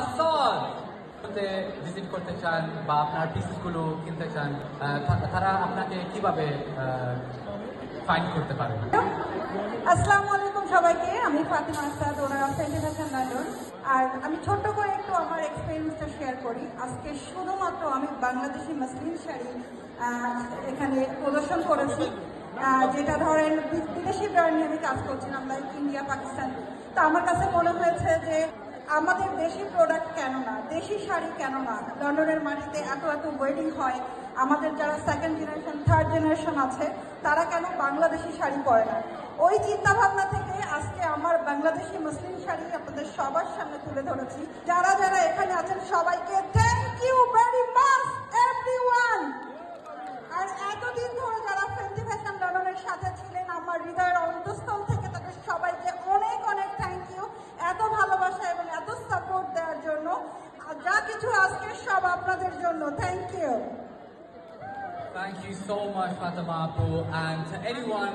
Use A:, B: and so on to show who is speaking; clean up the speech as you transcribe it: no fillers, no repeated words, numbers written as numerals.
A: Asad visit করতে চান বা আপনার পিসগুলো কিনতে চান, তারা আপনাকে কিভাবে ফাইন্ড করতে পারে?
B: আসসালামু আলাইকুম সবাইকে, আমি Fatima Asad, owner of Fenty fashion London. আর আমি ছোট্ট করে একটু আমার এক্সপিরিয়েন্সটা শেয়ার করি। আজকে শুধুমাত্র আমি বাংলাদেশি মুসলিম শাড়ি এখানে প্রদর্শন করেছি, যেটা ধরেন বিদেশি ব্র্যান্ড নিয়ে আমি কাজ করছিলাম, লাইক ইন্ডিয়া, পাকিস্তান। তো আমার কাছে মনে হয়েছে যে আমাদের দেশি প্রোডাক্ট কেন না, দেশি শাড়ি কেন না। লন্ডনের মাটিতে এত এত ওয়েডিং হয়, আমাদের যারা সেকেন্ড জেনারেশন, থার্ড জেনারেশন আছে, তারা কেন বাংলাদেশি শাড়ি পরে না? ওই চিন্তা ভাবনা থেকে আজকে আমার বাংলাদেশি মুসলিম শাড়ি আপনাদের সবার সামনে তুলে ধরেছি। যারা যারা এখানে আছেন সবাইকে thank you very much everyone. আর এতদিন ধরে যারা ফেন্টি ফ্যাশন লন্ডনের সাথে ছিলেন, আমার হৃদয়ের অন্তঃস্থল থেকে তাদের সবাইকে অনেক অনেক থ্যাংক ইউ, এত ভালোবাসা এবং এত সাপোর্ট দেওয়ার জন্য। যা কিছু আজকে সব আপনাদের জন্য, thank you.
A: Thank you so much, Fatima Apu, and to anyone